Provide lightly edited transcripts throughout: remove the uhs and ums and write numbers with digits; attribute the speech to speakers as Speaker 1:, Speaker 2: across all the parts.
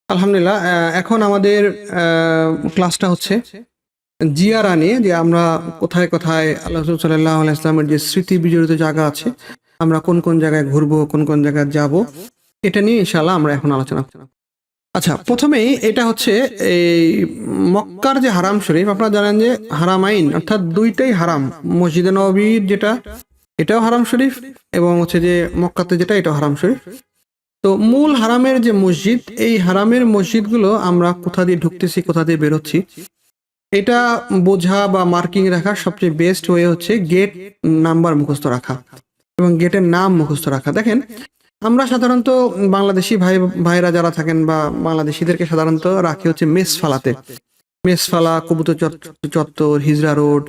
Speaker 1: আলহামদুলিল্লাহ। এখন আমাদের ক্লাসটা হচ্ছে জিয়ারা নিয়ে, যে আমরা কোথায় কোথায় আল্লাহ রাসূল সাল্লাল্লাহু আলাইহি ওয়াসাল্লামের যে স্মৃতি বিজড়িত জায়গা আছে, আমরা কোন কোন জায়গায় ঘুরবো, কোন কোন জায়গায় যাব, এটা নিয়ে ইনশাআল্লাহ আমরা এখন আলোচনা করব। আচ্ছা, প্রথমেই এটা হচ্ছে এই মক্কার যে হারাম শরীফ। আপনারা জানেন যে হারামাইন অর্থাৎ দুইটাই হারাম। মসজিদে নববীর যেটা, এটাও হারাম শরীফ, এবং হচ্ছে যে মক্কাতে যেটা, এটাও হারাম শরীফ। তো মূল হারামের যে মসজিদ, এই হারামের মসজিদগুলো আমরা কোথা দিয়ে ঢুকতেছি, কোথা দিয়ে বেরোচ্ছি, এটা বোঝা বা মার্কিং রাখার সবচেয়ে বেস্ট ওয়ে হচ্ছে গেট নাম্বার মুখস্থ রাখা এবং গেটের নাম মুখস্থ রাখা। দেখেন, আমরা সাধারণত বাংলাদেশি ভাইরা যারা থাকেন বা বাংলাদেশিদেরকে সাধারণত রাখি হচ্ছে মেসফালাতে। মেসফালা, কবুতর চত্বর, হিজরা রোড,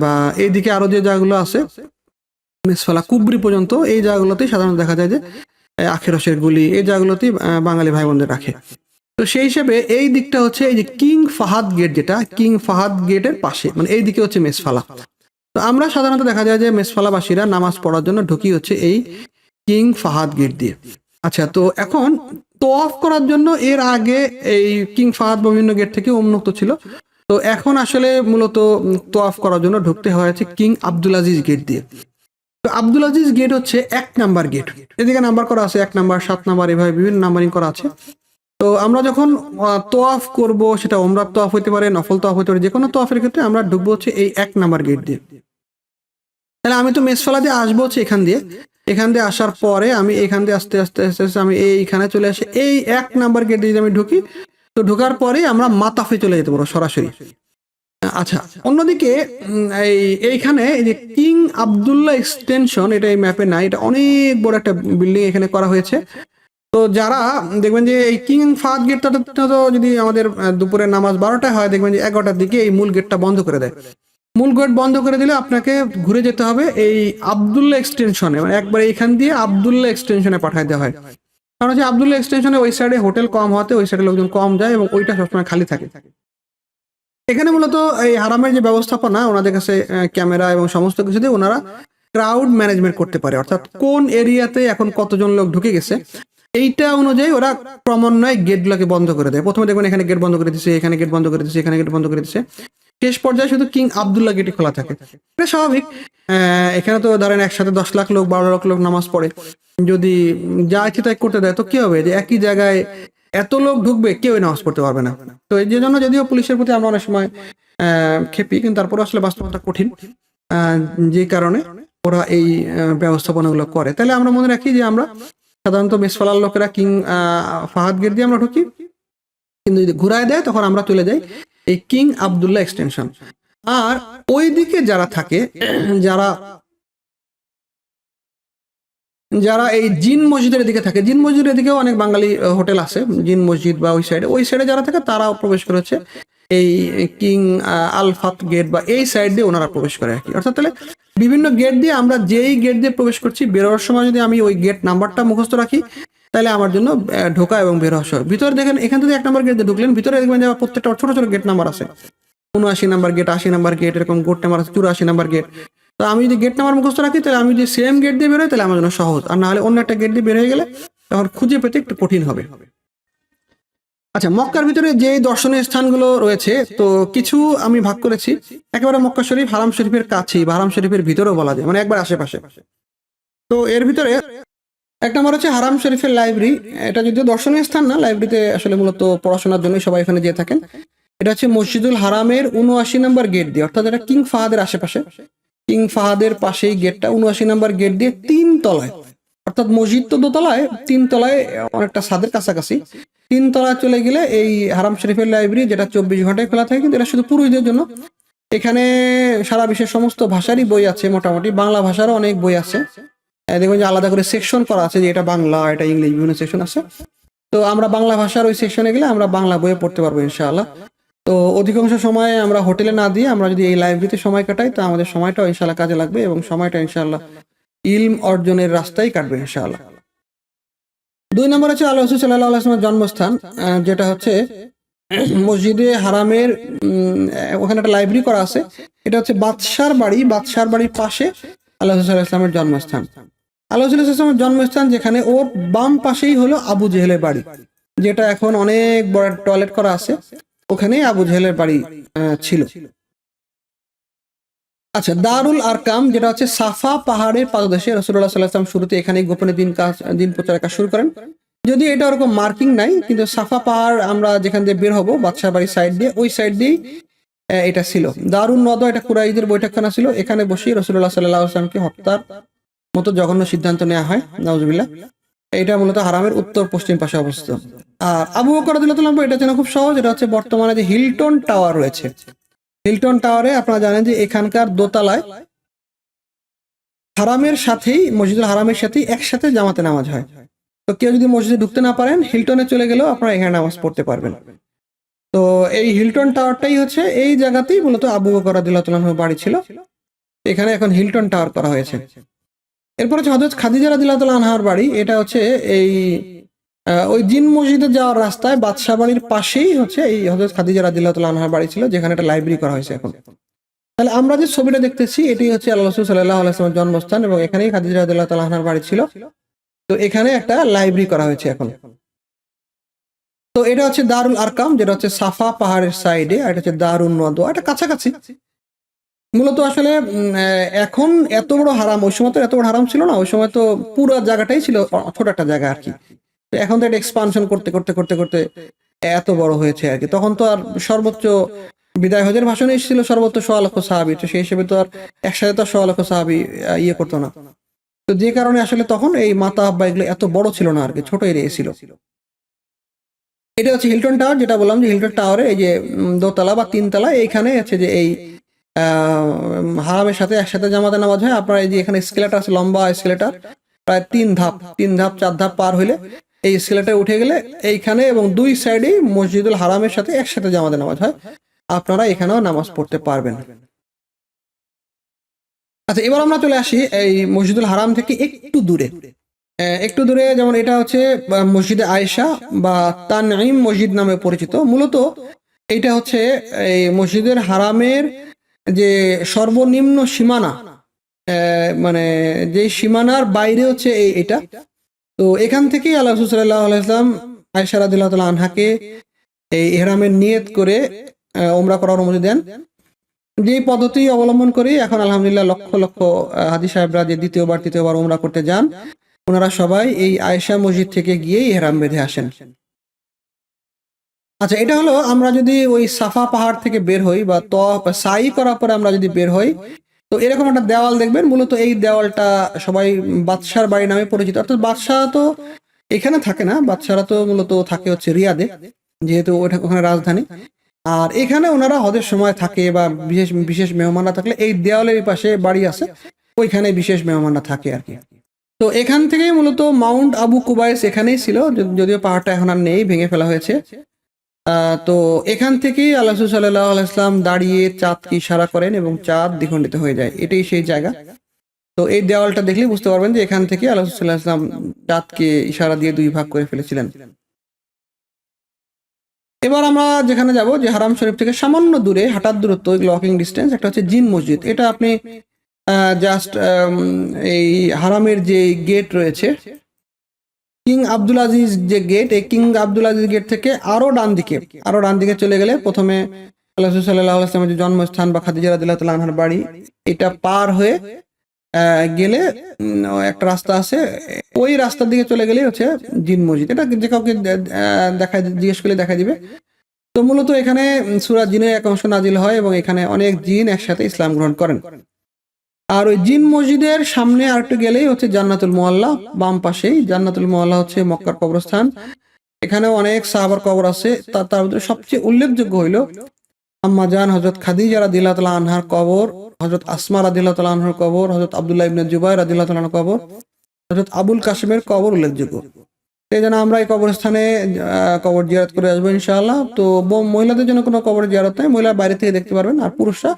Speaker 1: বা এইদিকে আরো যে জায়গাগুলো আছে, মেসফালা, কুবরি পর্যন্ত, এই জায়গাগুলোতেই সাধারণত দেখা যায় যে আখেরসের গুলি, এই জায়গাগুলোতেই বাঙালি ভাই বোনদের রাখে। তো সেই হিসেবে এই দিকটা হচ্ছে এই যে কিং ফাহাদ গেট, যেটা কিং ফাহাদ গেটের পাশে, মানে এই দিকে হচ্ছে মেসফালা। তো আমরা সাধারণত দেখা যায় যে মেসফালাবাসীরা নামাজ পড়ার জন্য ঢুকি হচ্ছে এই কিং ফাহাদ গেট দিয়ে। আচ্ছা, তো এখন তোয়াফ করার জন্য এর আগে এই কিং ফাহাদ বিভিন্ন গেট থেকে উন্মুক্ত ছিল। তো এখন আসলে মূলত তোয়াফ করার জন্য ঢুকতে হয়েছে কিং আব্দুল আজিজ গেট দিয়ে। তো আব্দুল আজিজ গেট হচ্ছে 1 নাম্বার গেট। এদিকে নাম্বার করা আছে 1 নাম্বার, 7 নাম্বার, এভাবে বিভিন্ন নাম্বারিং করা আছে। তো আমরা যখন তোয়াফ করব, সেটা ওমরাহ তোয়াফ হইতে পারে, নফল তোয়াফ হইতে পারে, যে কোনো তোয়াফের ক্ষেত্রে আমরা ঢুকবো হচ্ছে এই 1 নাম্বার গেট দিয়ে। তাহলে আমি তো মেসফালা দিয়ে আসবো হচ্ছে এখান দিয়ে। এখান দিয়ে আসার পরে আমি এখান দিয়ে আস্তে আস্তে আস্তে আস্তে আমি এইখানে চলে আসি, এই 1 নাম্বার গেট দিয়ে আমি ঢুকি। তো ঢোকার পরে আমরা মাতাফে চলে যেতে পারবো সরাসরি। আচ্ছা, অন্যদিকে এইখানে এই যে কিং আব্দুল্লাহ এক্সটেনশন, এটা এই ম্যাপে নাই, এটা অনেক বড় একটা বিল্ডিং এখানে করা হয়েছে। তো যারা দেখবেন যে এই কিং ফাহাদ গেটটা তো যদি আমাদের দুপুরের নামাজ 12টায় হয়, দেখবেন যে 11টার দিকে এই মূল গেটটা বন্ধ করে দেয়। মূল গেট বন্ধ করে দিলে আপনাকে ঘুরে যেতে হবে এই আব্দুল্লাহ এক্সটেনশনে, মানে একবার এইখান দিয়ে আব্দুল্লাহ এক্সটেনশনে পাঠাই দেওয়া হয়। কারণ হচ্ছে আব্দুল্লাহ এক্সটেনশনে ওই সাইডে হোটেল কম হওয়াতে ওই সাইডে লোকজন কম যায় এবং ওইটা সবসময় খালি থাকে। এখানে মূলত এই হারামের যে ব্যবস্থাপনা, ওনাদের কাছে ক্যামেরা এবং সমস্ত কিছু দিয়ে ওনারা ক্রাউড ম্যানেজমেন্ট করতে পারে, অর্থাৎ কোন এরিয়াতে এখন কতজন লোক ঢুকে গেছে এইটা অনুযায়ী ওরা ক্রমান্বয়ে গেটগুলোকে বন্ধ করে দেয়। প্রথমে দেখবেন এখানে গেট বন্ধ করে দিচ্ছে, এখানে গেট বন্ধ করে দিচ্ছে, এখানে গেট বন্ধ করে দিচ্ছে, শেষ পর্যায়ে শুধু কিং আব্দুল্লাহ গেটে খোলা থাকে। এটা স্বাভাবিক। এখানে তো ধরেন একসাথে 10 লাখ লোক, 12 লাখ লোক নামাজ পড়ে, যদি যা ইচ্ছে তাই করতে দেয় তো কি হবে, যে একই জায়গায় এত লোক ঢুকবে, কেউ নামাজ পড়তে পারবে না। তো এই জন্য যদিও পুলিশের প্রতি আমরা অনেক সময় খেপি, কিন্তু তারপরে আসলে বাস্তবতা কঠিন, যে কারণে ওরা এই ব্যবস্থাপনাগুলো করে। তাহলে আমরা মনে রাখি যে আমরা সাধারণত মেসফালার লোকেরা কিং ফাহাদ গেট দিয়ে আমরা ঢুকি, কিন্তু যদি ঘুরায় দেয় তখন আমরা চলে যাই এই কিং আব্দুল্লাহ এক্সটেনশন। আর ওইদিকে যারা থাকে, যারা যারা এই জিন মসজিদের দিকে থাকে, জিন মসজিদের দিকেও অনেক বাঙালি হোটেল আছে, জিন মসজিদ বা ওই সাইডে যারা থাকে তারাও প্রবেশ করেছে এই কিং আলফাত গেট বা এই সাইড দিয়ে ওনারা প্রবেশ করে আর কি। অর্থাৎ তাহলে বিভিন্ন গেট দিয়ে আমরা যেই গেট দিয়ে প্রবেশ করছি, বেরোর সময় যদি আমি ওই গেট নাম্বারটা মুখস্থ রাখি, তাহলে আমার জন্য ঢোকা এবং বের হওয়া সহজ। ভিতরে দেখেন, এখান থেকে 1 নাম্বার গেট দিয়ে ঢুকলেন, ভিতরে দেখবেন যে প্রত্যেকটা ছোট ছোট গেট নাম্বার আছে, 79 নাম্বার গেট, 80 নাম্বার গেট, এরকম গেট নাম্বার আছে 84 নাম্বার গেট। তো আমি যদি গেট নাম্বার মুখস্থ রাখি, তাহলে আমি যদি সেম গেট দিয়ে বেরোই তাহলে আমার জন্য সহজ, আর না হলে অন্য একটা গেট দিয়ে বের হয়ে গেলে তখন খুঁজে পেতে একটু কঠিন হবে। আচ্ছা, মক্কার ভিতরে যে দর্শনীয় স্থানগুলো রয়েছে, তো কিছু আমি ভাগ করেছি। একেবারে মক্কা শরীফ হারাম শরীফের কাছেই বা হারাম শরীফের ভিতরেও বলা যায়, মানে একবার আশেপাশে। তো এর ভিতরে 1 নম্বর হচ্ছে হারাম শরীফের লাইব্রেরি। এটা যদিও দর্শনীয় স্থান না, লাইব্রেরিতে আসলে মূলত পড়াশোনার জন্য সবাই এখানে যেয়ে থাকেন। এটা হচ্ছে মসজিদুল হারামের 79 নম্বর গেট দিয়ে, অর্থাৎ এটা কিং ফাহাদের আশেপাশে, কিং ফাহাদের পাশেই গেটটা, 79 নম্বর গেট দিয়ে 3 তলায়, অর্থাৎ মসজিদ তো 2 তলায়, 3 তলায়, অনেকটা ছাদের কাছাকাছি 3 তলায় চলে গেলে এই হারাম শরীফের লাইব্রেরি, যেটা 24 ঘন্টায় খোলা থাকে, কিন্তু এটা শুধু পুরুষদের জন্য। এখানে সারা বিশ্বের সমস্ত ভাষারই বই আছে, মোটামুটি বাংলা ভাষারও অনেক বই আছে। দেখবেন যে আলাদা করে সেকশন করা আছে, যে এটা বাংলা, এটা ইংলিশ, বিভিন্ন সেকশন আছে। তো আমরা বাংলা ভাষার ওই সেকশনে গেলে আমরা বাংলা বইয়ে পড়তে পারবো ইনশাআল্লাহ। তো অধিকাংশ সময় আমরা হোটেলে না দিয়ে আমরা যদি এই লাইব্রেরিতে সময় কাটাই, তো আমাদের সময়টাও ইনশাআল্লাহ কাজে লাগবে এবং সময়টা ইনশাআল্লাহ ইলম অর্জনের রাস্তায় কাটবে ইনশাআল্লাহ। 2 নম্বর হচ্ছে আল্লাহ রাসূল সাল্লাল্লাহু আলাইহি ওয়াসাল্লামের জন্মস্থান, যেটা হচ্ছে মসজিদে হারামের ওখানে একটা লাইব্রেরি করা আছে। এটা হচ্ছে বাদশার বাড়ির পাশে আল্লাহ রাসূল সাল্লাল্লাহু আলাইহি ওয়াসাল্লামের জন্মস্থান। আল্লাহ রাসূল সাল্লাল্লাহু আলাইহি ওয়াসাল্লামের জন্মস্থান যেখানে, ওর বাম পাশেই হলো আবু জেহেলের বাড়ি। যেটা এখন অনেক বড় টয়লেট করা আছে, ওখানেই আবু জেহেলের বাড়ি ছিল। আচ্ছা, দারুল আরকাম যেটা হচ্ছে সাফা পাহাড়ের পাদদেশে, রাসূলুল্লাহ সাল্লাল্লাহু আলাইহি ওয়াসাল্লাম শুরুতে এখানেই গোপনে দিন প্রচারের কাজ শুরু করেন। যদিও এটা ওরকম মার্কিং নাই, কিন্তু সাফা পাহাড় আমরা যেখান দিয়ে বের হব বাদশাহ বাড়ির সাইড দিয়ে, ওই সাইড দিয়েই এটা ছিল। দারুন নদওয়া এটা কুরাইশদের বৈঠকখানা ছিল, এখানে বসেই রাসূলুল্লাহ সাল্লাল্লাহু আলাইহি ওয়াসাল্লামকে হত্যার মতো জঘন্য সিদ্ধান্ত নেওয়া হয়, নাউজুবিল্লাহ। এটা মূলত হারামের উত্তর পশ্চিম পাশে অবস্থিত। আর আবু বকর রাদিয়াল্লাহু তাআলা এটা যেন খুব সহজ, এটা হচ্ছে বর্তমানে যে হিলটন টাওয়ার রয়েছে, হিলটন টাওয়ারে আপনারা জানেন যে এখানকার দোতলায় হারামের সাথেই, মসজিদুল হারামের সাথেই একসাথে জামাতে নামাজ হয়। তো কেউ যদি মসজিদে ঢুকতে না পারেন, হিলটনে চলে গেলেও আপনারা এখানে নামাজ পড়তে পারবেন। তো এই হিলটন টাওয়ারটাই হচ্ছে এই জায়গাতেই মূলত আবু বকর রাদিয়াল্লাহু তাআলার বাড়ি ছিল, এখানে এখন হিলটন টাওয়ার করা হয়েছে। এরপর হচ্ছে হযরত খাদিজা রাদিয়াল্লাহু তাআলা আনহার বাড়ি, এটা হচ্ছে এই ওই জিন মসজিদে যাওয়ার রাস্তায় বাদশাহ বাড়ির পাশেই হচ্ছে এই হযরত খাদিজা রাদিয়াল্লাহু তাআলা আনহার বাড়ি ছিল, যেখানে একটা লাইব্রেরি করা হয়েছে এখন। তাহলে আমরা যে ছবিটা দেখতেছি এটাই হচ্ছে আল্লাহ রাসূল সাল্লাল্লাহু আলাইহি ওয়াসাল্লামের জন্মস্থান, এবং এখানেই খাদিজা রাদিয়াল্লাহু তাআলা আনহার বাড়ি ছিল। তো এখানে একটা লাইব্রেরি করা হয়েছে এখন। তো এটা হচ্ছে দারুল আরকাম, যেটা হচ্ছে সাফা পাহাড়ের সাইডে, আর এটা হচ্ছে দারুন নদওয়া, এটা কাছাকাছি। মূলত আসলে এখন এত বড় হারাম, ওই সময় তো এত বড় হারাম ছিল না, ওই সময় তো পুরো জায়গাটাই ছিল ছোট একটা জায়গা আর কি। তো এখন তো এটা এক্সপানশন করতে করতে করতে করতে এত বড় হয়েছে আর কি। তখন তো আর সর্বোচ্চ বিদায় হজের ভাষণে এসেছিল সর্বোচ্চ 100 লক্ষ সাহাবী, তো সেই হিসেবে তো আর একসাথে তো 100 লক্ষ সাহাবী ইয়ে করতো না। তো যে কারণে আসলে তখন এই মাতা আব্বা এগুলো এত বড় ছিল না আর কি, ছোট এরিয়া ছিল। এটা হচ্ছে হিলটন টাওয়ার, যেটা বললাম যে হিলটন টাওয়ারে এই যে দোতলা বা তিনতলা, এইখানে হচ্ছে যে এই হারামের সাথে একসাথে জামাতে নামাজ হয়। আপনার এই যে এখানে স্কেলেটার আছে, লম্বা স্কেলেটার, প্রায় 3 ধাপ 4 ধাপ পার হইলে এই স্কেলেটারে উঠে গেলে এইখানে এবং দুই সাইডেই মসজিদুল হারামের সাথে একসাথে জামাতে নামাজ হয়, আপনারা এখানেও নামাজ পড়তে পারবেন। আচ্ছা, এবার আমরা চলে আসি এই মসজিদুল হারাম থেকে একটু দূরে। একটু দূরে যেমন এটা হচ্ছে মসজিদে আয়েশা বা তানঈম মসজিদ নামে পরিচিত। মূলত এইটা হচ্ছে এই মসজিদের হারামের যে সর্বনিম্ন সীমানা, মানে যে সীমানার বাইরে হচ্ছে এটা। তো এখান থেকেই আল্লাহ রাসূল সাল্লাল্লাহু আলাইহি ওয়াসাল্লাম আয়েশা রাদিয়াল্লাহু তাআলা আনহাকে এই ইহরামের নিয়ত করে উমরা করার অনুমতি দেন। যে পদ্ধতি অবলম্বন করি এখন আলহামদুলিল্লাহ লক্ষ লক্ষ হাজী সাহেবরা যে দ্বিতীয়বার তৃতীয়বার উমরা করতে যান, ওনারা সবাই এই আয়েশা মসজিদ থেকে গিয়েই ইহরাম বেঁধে আসেন। আচ্ছা, এটা হলো আমরা যদি ওই সাফা পাহাড় থেকে বের হই বা সাই করার পরে আমরা যদি বের হই, তো এরকম একটা দেওয়াল দেখবেন। মূলত এই দেওয়ালটা সবাই বাদশার বাড়ি নামে পরিচিত। অর্থাৎ বাদশাহ তো এখানে থাকে না, বাদশারা তো মূলত থাকে হচ্ছে রিয়াদে, যেহেতু ওখানে রাজধানী। আর এখানে ওনারা হজের সময় থাকে বা বিশেষ বিশেষ মেহমানরা থাকলে এই দেওয়ালের পাশে বাড়ি আছে, ওইখানে বিশেষ মেহমানরা থাকে আর কি। তো এখান থেকেই মূলত মাউন্ট আবু কুবাইস এখানেই ছিল, যদিও পাহাড়টা এখন আর নেই, ভেঙে ফেলা হয়েছে। তো এখান থেকেই আল্লাহ রাসূল সাল্লাল্লাহু আলাইহি ওয়াসাল্লাম দাঁড়িয়ে চাঁদকে ইশারা করেন এবং চাঁদ দ্বিখণ্ডিত হয়ে যায়, এটাই সেই জায়গা। তো এই দেওয়ালটা দেখলেই বুঝতে পারবেন যে এখান থেকে আল্লাহ রাসূল সাল্লাল্লাহু আলাইহি ওয়াসাল্লাম চাঁদকে ইশারা দিয়ে 2 ভাগ করে ফেলেছিলেন। এবার আমরা যেখানে যাব, যে হারাম শরীফ থেকে সামান্য দূরে হাঁটার দূরত্ব, ওয়াকিং ডিস্টেন্স, একটা হচ্ছে জিন মসজিদ। এটা আপনি জাস্ট এই হারামের যে গেট রয়েছে, কিং আব্দুল আজিজ যে গেট, এই কিং আব্দুল আজিজ গেট থেকে আরো ডান দিকে চলে গেলে প্রথমে আল্লাহ রাসূল সাল্লাল্লাহু আলাইহি ওয়াসাল্লামের যে জন্মস্থান বা খাদিজা রাদিয়াল্লাহু তাআলা আনহার বাড়ি, এটা পার হয়ে গেলে একটা রাস্তা আছে, ওই রাস্তার দিকে চলে গেলেই হচ্ছে জিন মসজিদ। এটা যে কাউকে জিজ্ঞেস করলে দেখা দিবে। তো মূলত এখানে সূরা জিনের এক অংশ নাজিল হয় এবং এখানে অনেক জিন একসাথে ইসলাম গ্রহণ করেন। আর ওই জিন মসজিদের সামনে আর একটু গেলেই হচ্ছে জান্নাতুল মুআল্লা, বাম পাশেই। জান্নাতুল মুআল্লা হচ্ছে মক্কার কবরস্থান, এখানে অনেক সাহাবার কবর আছে। তার ভিতরে সবচেয়ে উল্লেখযোগ্য হইল আম্মা জান হযরত খাদিজা রাদিয়াল্লাহু তাআলা আনহার কবর, হযরত আসমা রাদিয়াল্লাহু তাআলা আনহার কবর, হযরত আব্দুল্লাহ ইবনে জুবাইর রাদিয়াল্লাহু তাআলা আনহুর কবর, হযরত আবুল কাসিমের কবর উল্লেখযোগ্য। সেই জন্য আমরা এই কবরস্থানে কবর জিয়ারত করে আসবো ইনশাআল্লাহ। তো মহিলাদের জন্য কোনো কবর জিয়ারত নাই, মহিলা বাইরে থেকে দেখতে পারবেন, আর পুরুষরা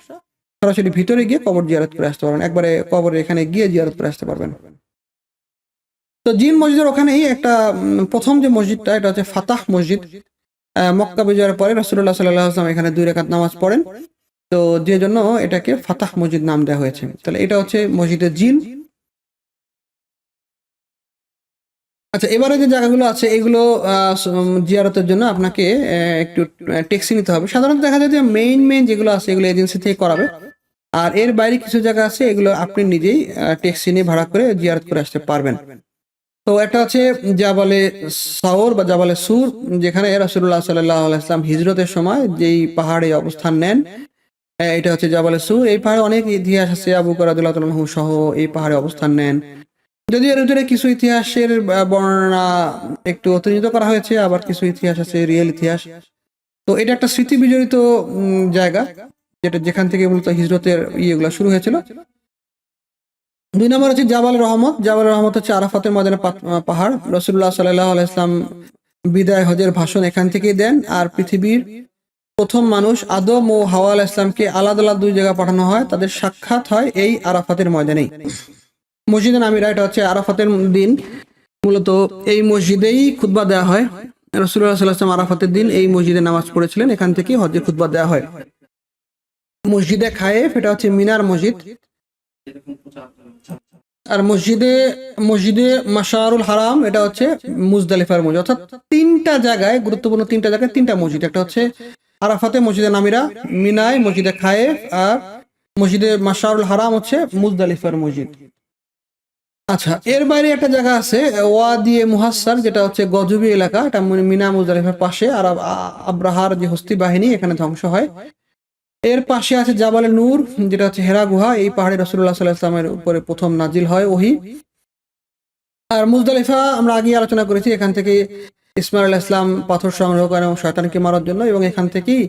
Speaker 1: সরাসরি ভিতরে গিয়ে কবর জিয়ারত করে আসতে পারবেন, একবারে কবরে এখানে গিয়ে জিয়ারত করে আসতে পারবেন। তো জিন মসজিদের ওখানেই একটা প্রথম যে মসজিদটা, এটা হচ্ছে ফাতাহ মসজিদ। মক্কা বিজয়ের পরে রাসূলুল্লাহ সাল্লাল্লাহু আলাইহি ওয়াসাল্লাম এখানে 2 রাকাত নামাজ পড়েন, তো যে জন্য এটাকে ফাতাহ মসজিদ নাম দেওয়া হয়েছে। তাহলে এটা হচ্ছে মসজিদের জিন। আচ্ছা, এবারে যে জায়গাগুলো আছে এগুলো জিয়ারতের জন্য আপনাকে একটু ট্যাক্সি নিতে হবে। সাধারণত দেখা যায় যে মেইন যেগুলো আছে এগুলো এজেন্সি থেকে করাবে। আর এর বাইরে কিছু জায়গা আছে এগুলো আপনি নিজেই ট্যাক্সি নিয়ে ভাড়া করে জিয়ারত করে আসতে পারবেন। তো একটা হচ্ছে জাবালে সাওর বা জাবালে সুর, যেখানে রাসূলুল্লাহ সাল্লাল্লাহু আলাইহি ওয়াসাল্লাম হিজরতের সময় যেই পাহাড়ে অবস্থান নেন, এটা হচ্ছে জাবালে সুর। এই পাহাড়ে অনেক ইতিহাস আছে। আবু বকর রাদিয়াল্লাহু তাআলা আনহু সহ এই পাহাড়ে অবস্থান নেন। যদিও এর ভিতরে কিছু ইতিহাসের বর্ণনা একটু অতিরঞ্জিত করা হয়েছে, আবার কিছু ইতিহাস আছে রিয়েল ইতিহাস। তো এটা একটা স্মৃতি বিজড়িত জায়গা, যেখান থেকে মূলত হিজরতের ইয়েগুলো শুরু হয়েছিল। 2 নম্বর হচ্ছে জাবাল রহমত। জাবাল রহমত হচ্ছে আরাফাতের ময়দানে পাহাড়। রাসূলুল্লাহ সাল্লাল্লাহু আলাইহি ওয়াসাল্লাম বিদায় হজের ভাষণ এখান থেকেই দেন। আর পৃথিবীর প্রথম মানুষ আদম ও হাওয়া আলাইহিস সালামকে আলাদা আলাদা 2 জায়গায় পাঠানো হয়। তাদের সাক্ষাৎ হয় এই আরাফাতের ময়দানেই। মসজিদে নামিরা, এটা হচ্ছে আরাফাতের দিন মূলত এই মসজিদেই খুতবা দেওয়া হয়। রাসূলুল্লাহ সাল্লাল্লাহু আলাইহি ওয়াসাল্লাম আরাফাতের দিন এই মসজিদে নামাজ পড়েছিলেন। এখান থেকেই হজ্জের খুতবা দেওয়া হয়। মসজিদে খায়েফ, এটা হচ্ছে মিনার মসজিদ। আর মসজিদে মাশারুল হারাম, এটা হচ্ছে মুজদালিফার মসজিদ। অর্থাৎ 3টা জায়গায়, গুরুত্বপূর্ণ 3টা জায়গায় 3টা মসজিদ। একটা হচ্ছে আরাফাতে মসজিদে নামিরা, মিনায় মসজিদে খায়েফ, আর মসজিদে মাশারুল হারাম হচ্ছে মুজদালিফার মসজিদ। আচ্ছা, এর বাইরে একটা জায়গা আছে ওয়াদিয়ে মুহাসসার, যেটা হচ্ছে গজবি এলাকা। এটা মিনা মুজদালিফার পাশে। আর আব্রাহার যে হস্তি বাহিনী এখানে ধ্বংস হয়। এর পাশে আছে জাবালে নূর, যেটা হচ্ছে হেরা গুহা। এই পাহাড়ে রাসূলুল্লাহ সাল্লাল্লাহু আলাইহি ওয়াসাল্লামের উপরে প্রথম নাজিল হয় ওহী। আর মুজদালিফা আমরা আগেই আলোচনা করেছি, এখান থেকে ইসমাঈল আলাইহিস সালাম পাথর সংগ্রহ করেন এবং শয়তানকে মারার জন্য, এবং এখান থেকেই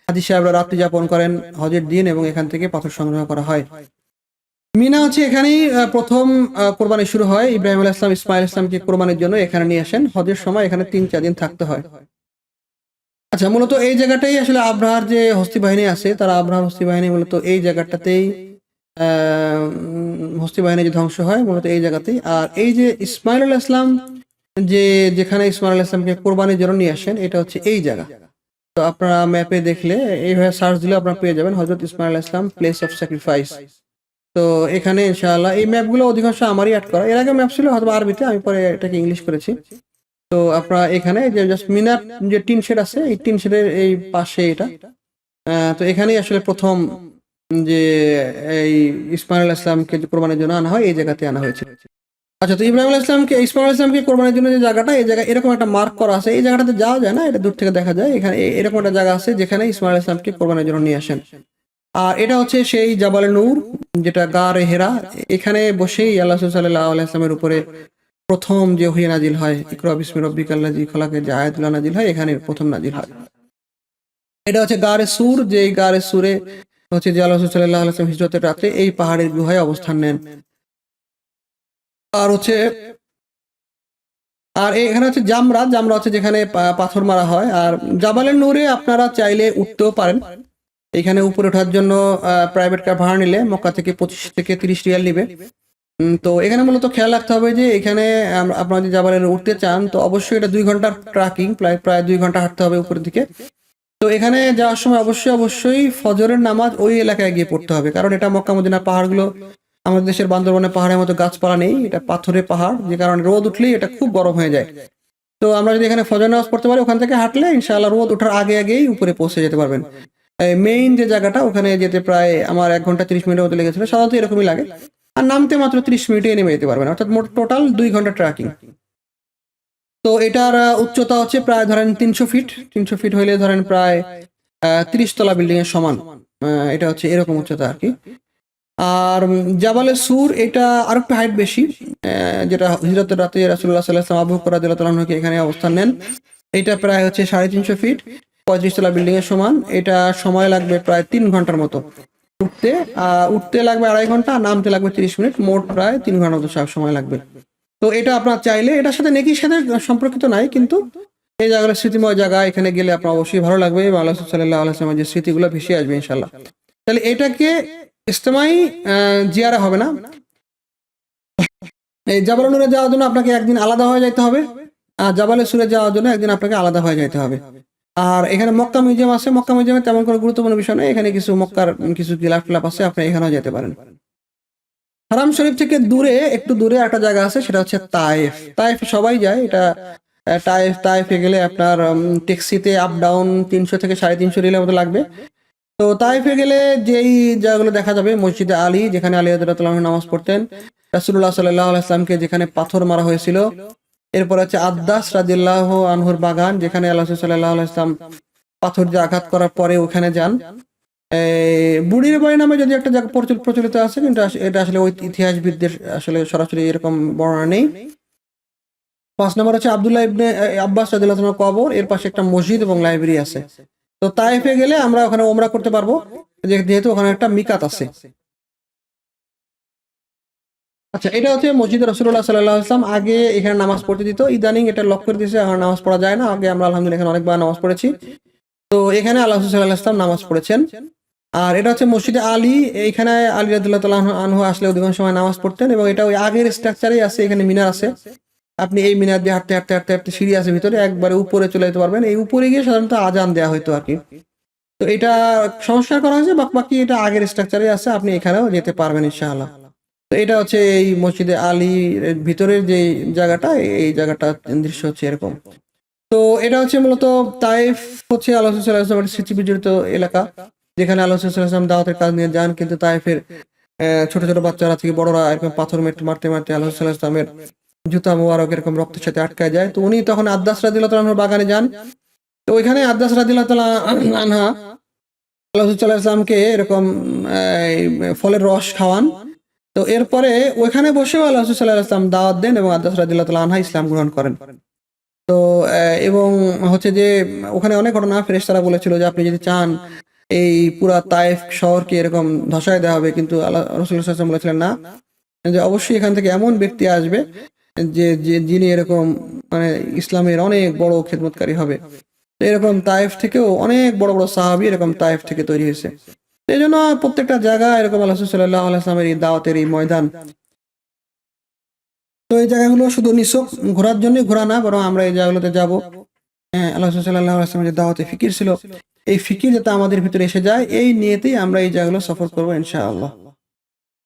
Speaker 1: হাজী সাহেবরা রাত্রি যাপন করেন হজের দিন, এবং এখান থেকে পাথর সংগ্রহ করা হয়। মিনা হচ্ছে এখানেই প্রথম কোরবানি শুরু হয়। ইব্রাহিম আলাইহিস সালাম ইসমাঈল আলাইহিস সালামকে কোরবানির জন্য এখানে নিয়ে আসেন। হজের সময় এখানে 3-4 দিন থাকতে হয়। আচ্ছা, মূলত এই জায়গাটাই আসলে আব্রাহার যে হস্তি বাহিনী আছে, তারা আব্রাহার হস্তি বাহিনী মূলত এই জায়গাটাতেই হস্তি বাহিনী যে ধ্বংস হয় মূলত এই জায়গাতেই। আর এই যে ইসমাঈল আলাইহিস সালাম যেখানে ইসমাঈল আলাইহিস সালামকে কোরবানির জন্য নিয়ে আসেন, এটা হচ্ছে এই জায়গা। তো আপনারা ম্যাপে দেখলে, এইভাবে সার্চ দিলে আপনারা পেয়ে যাবেন হযরত ইসমাঈল আলাইহিস সালাম প্লেস অফ স্যাক্রিফাইস। তো এখানে ইনশাআল্লাহ এই ম্যাপগুলো অধিকাংশ আমারই অ্যাড করা। এর আগে ম্যাপ ছিল হয়তো আরবিতে, আমি পরে এটাকে ইংলিশ করেছি। তো আপনারা এখানে যে জাস্ট মিনার যে টিন শেড আছে, এই টিন শেডের এই পাশে এটা। তো এখানেই আসলে প্রথম যে এই ইসমাঈল আলাইহিস সালামকে কোরবানির জন্য আনা হয়, এই জায়গাতে আনা হয়েছে। আচ্ছা, তো ইসমাঈল আলাইহিস সালামকে কোরবানির জন্য যে জায়গাটা, এই জায়গায় এরকম একটা মার্ক করা আছে। এই জায়গাটাতে যাওয়া যায় না, এটা দূর থেকে দেখা যায়। এখানে এরকম একটা জায়গা আছে যেখানে ইসমাঈল আলাইহিস সালামকে কোরবানির জন্য নিয়ে আসেন। আর এটা হচ্ছে সেই জাবালে নূর, যেটা গারে হেরা। এখানে বসেই আল্লাহ সাল্লাল্লাহু আলাইহি ওয়াসাল্লামের উপরে প্রথম যে ওহী নাজিল হয়, ইকরা বিসমি রাব্বিকাল্লাযী খালাকের যে আয়াতগুলো নাজিল হয়, এখানে প্রথম নাজিল হয়। এটা হচ্ছে গারে সুর, যে এই গারে সুরে হচ্ছে যে আল্লাহ সাল্লাল্লাহু আলাইহি ওয়াসাল্লাম হিজরতের রাতে এই পাহাড়ের গুহায় অবস্থান নেন। আর হচ্ছে এখানে হচ্ছে জামরা হচ্ছে যেখানে পাথর মারা হয়। আর জাবালের নূরে আপনারা চাইলে উঠতেও পারেন। এখানে উপরে ওঠার জন্য প্রাইভেট কার ভাড়া নিলে মক্কা থেকে 25 থেকে 30 রিয়াল নিবে। তো এখানে মূলত খেয়াল রাখতে হবে যে এখানে আপনারা যদি জাবালে উঠতে চান, তো অবশ্যই এটা 2 ঘন্টার ট্রাকিং, প্রায় 2 ঘন্টা হাঁটতে হবে উপরের দিকে। তো এখানে যাওয়ার সময় অবশ্যই ফজরের নামাজ ওই এলাকায় গিয়ে পড়তে হবে, কারণ এটা মক্কা মদিনার পাহাড়গুলো আমাদের দেশের বান্দরবনের পাহাড়ের মতো গাছপালা নেই। এটা পাথরের পাহাড়, যে কারণে রোদ উঠলেই এটা খুব গরম হয়ে যায়। তো আমরা যদি এখানে ফজর নামাজ পড়তে পারি, ওখান থেকে হাঁটলে ইনশাআল্লাহ রোদ ওঠার আগেই উপরে পৌঁছে যেতে পারবেন। মেইন যে জায়গাটা, ওখানে যেতে প্রায় আমার 1 ঘন্টা 30 মিনিটের মতো লেগেছিল। সাধারণত এরকমই লাগে। আর নামতে মাত্র 30 মিনিটে নেমে যেতে পারবেন, অর্থাৎ মোট টোটাল 2 ঘন্টা ট্রেকিং। তো এটার উচ্চতা হচ্ছে প্রায় ধরেন 300 ফিট। 300 ফিট হইলে ধরেন প্রায় 30 তলা বিল্ডিং এর সমান। এটা হচ্ছে এরকম উচ্চতা আর কি। আর জাবালে সুর, এটা আর একটু হাইট বেশি, যেটা হিজরতের রাতে রাসূলুল্লাহ সাল্লাল্লাহু আলাইহি ওয়াসাল্লাম আবু বকর রাদিয়াল্লাহু তাআলা আনহুকে এখানে অবস্থান নেন। এটা প্রায় হচ্ছে 350 ফিট, 35 তলা বিল্ডিং এর সমান। এটা সময় লাগবে প্রায় 3 ঘন্টার মতো উঠতে লাগবে 2.5 ঘন্টা, নামতে লাগবে 30 মিনিট, মোট প্রায় 3 ঘন্টার মতো সময় লাগবে। তো এটা আপনার চাইলে, এটার সাথে নেকির সাথে সম্পর্কিত নাই, কিন্তু এই জায়গাটা স্মৃতিময় জায়গা। এখানে গেলে আপনার অবশ্যই ভালো লাগবে এবং আল্লাহ সাল্লাল্লাহু আলাইহি ওয়াসাল্লামের যে স্মৃতিগুলো ভেসে আসবে ইনশাআল্লাহ। তাহলে এটাকে ইজতেমাই জিয়ারা হবে না। এই জাবালে নূরে যাওয়ার জন্য আপনাকে একদিন আলাদা হয়ে যাইতে হবে, আর জাবালে সুরে যাওয়ার জন্য একদিন আপনাকে আলাদা হয়ে যাইতে হবে। আর এখানে মক্কা মিউজিয়াম আছে। মক্কা মিউজিয়ামে তেমন কোনো গুরুত্বপূর্ণ বিষয় নেই। এখানে কিছু মক্কার কিছু গিলাফ টিলাফ আছে, আপনি এখানেও যেতে পারেন। হারাম শরীফ থেকে দূরে একটু দূরে একটা জায়গা আছে, সেটা হচ্ছে তায়েফ। তায়েফ সবাই যায়, এটা তায়েফে গেলে আপনার ট্যাক্সিতে আপ ডাউন 300 থেকে 350 রিলের মতো লাগবে। তো তায়েফে গেলে যেই জায়গাগুলো দেখা যাবে, মসজিদে আলী, যেখানে আলী রাদিয়াল্লাহু আনহু নামাজ পড়তেন, রাসূলুল্লাহ সাল্লাল্লাহু আলাইহি ওয়াসাল্লামকে যেখানে পাথর মারা হয়েছিল। এরপর হচ্ছে আদ্দাস রাদিয়াল্লাহু আনহুর বাগান, যেখানে আল্লাহ রাসূল সাল্লাল্লাহু আলাইহি ওয়াসাল্লাম পাথর দিয়ে আঘাত করার পরে ওখানে যান। বুড়ির বাড়ি নামে যদি একটা জায়গা প্রচলিত আছে, কিন্তু এটা আসলে ওই ইতিহাসবিদদের আসলে সরাসরি এরকম বর্ণনা নেই। 5 নম্বর হচ্ছে আব্দুল্লাহ ইবনে আব্বাস রাদিয়াল্লাহু আনহুর কবর, এর পাশে একটা মসজিদ এবং লাইব্রেরি আছে। তো তায়েফে গেলে আমরা ওখানে ওমরা করতে পারবো, যেহেতু ওখানে একটা মিকাত আছে। আচ্ছা, এটা হচ্ছে মসজিদে রাসূলুল্লাহ সাল্লাল্লাহু আলাইহি ওয়াসাল্লাম আগে এখানে নামাজ পড়তে দিত, ইদানিং এটা লক করে দিয়েছে, এখন নামাজ পড়া যায় না। আগে আমরা আলহামদুলিল্লাহ এখানে অনেকবার নামাজ পড়েছি। তো এখানে আল্লাহ রাসূল সাল্লাল্লাহু আলাইহি ওয়াসাল্লাম নামাজ পড়েছেন। আর এটা হচ্ছে মসজিদে আলী, এইখানে আলী রাদিয়াল্লাহু তাআলা আনহু আসলে অধিকাংশ সময় নামাজ পড়তেন, এবং এটা ওই আগের স্ট্রাকচারেই আছে। এখানে মিনার আছে, আপনি এই মিনার দিয়ে হাঁটতে হাঁটতে হাঁটতে হাঁটতে সিঁড়ি আছে ভিতরে, একবারে উপরে চলে যেতে পারবেন। এই উপরে গিয়ে সাধারণত আজান দেওয়া হইতো আর কি। তো এটা সংস্কার করা হয়েছে, বাকি এটা আগের স্ট্রাকচারে আছে, আপনি এখানেও যেতে পারবেন ইনশাআল্লাহ। তো এটা হচ্ছে এই মসজিদে আলী ভিতরের যে জায়গাটা, এই জায়গাটা দৃশ্য হচ্ছে এরকম। তো এটা হচ্ছে মূলত তায়েফ হচ্ছে আল্লাহ রাসূল সাল্লাল্লাহু আলাইহি ওয়াসাল্লামের স্মৃতি বিজড়িত এলাকা, যেখানে আল্লাহ রাসূল সাল্লাল্লাহু আলাইহি ওয়াসাল্লাম দাওয়াতের কাজ নিয়ে যান। কিন্তু তায়েফের ছোট ছোট বাচ্চারা থেকে বড়রা এরকম পাথর মারতে মারতে আল্লাহ রাসূল সাল্লাল্লাহু আলাইহি ওয়াসাল্লামের জুতা মোবারক এরকম রক্তের সাথে আটকায় যায়। তো উনি তখন আদ্দাস রাদিয়াল্লাহু তাআলার বাগানে যান। তো ওইখানে আদ্দাস রাদিয়াল্লাহু তাআলা আনহা আল্লাহ রাসূল সাল্লাল্লাহু আলাইহি ওয়াসাল্লামকে এরকম ফলের রস খাওয়ান। তো এরপরে ওইখানে বসেও আল্লাহ রাসূল সাল্লাল্লাহু আলাইহি ওয়াসাল্লাম দাওয়াত দেন, এবং আদ্দাস রাদিয়াল্লাহু তাআলা আনহা ইসলাম গ্রহণ করেন। তো এবং হচ্ছে যে ওখানে অনেক ঘটনা, ফেরেশতারা বলেছিল যে আপনি যদি চান এই পুরা তায়েফ শহরকে এরকম ধসায় দেওয়া হবে, কিন্তু আল্লাহ রাসূল সাল্লাল্লাহু আলাইহি ওয়াসাল্লাম বলেছিলেন না, যে অবশ্যই এখান থেকে এমন ব্যক্তি আসবে যিনি এরকম মানে ইসলামের অনেক বড় খেদমতকারী হবে। এরকম তায়েফ থেকেও অনেক বড় বড় সাহাবী এরকম তায়েফ থেকে তৈরি হয়েছে। এই জন্য প্রত্যেকটা জায়গা এরকম আল্লাহ রাসূল সাল্লাল্লাহু আলাইহি ওয়াসাল্লামের এই দাওয়াতের এই ময়দান। তো এই জায়গাগুলো শুধু নিছক ঘোরার জন্যই ঘোরা না, বরং আমরা এই জায়গাগুলোতে যাবো। আল্লাহ রাসূল সাল্লাল্লাহু আলাইহি ওয়াসাল্লামের যে দাওয়াতে ফিকির ছিল, এই ফিকির যাতে আমাদের ভিতরে এসে যায়, এই নিয়েতেই আমরা এই জায়গাগুলো সফর করবো ইনশাআল্লাহ।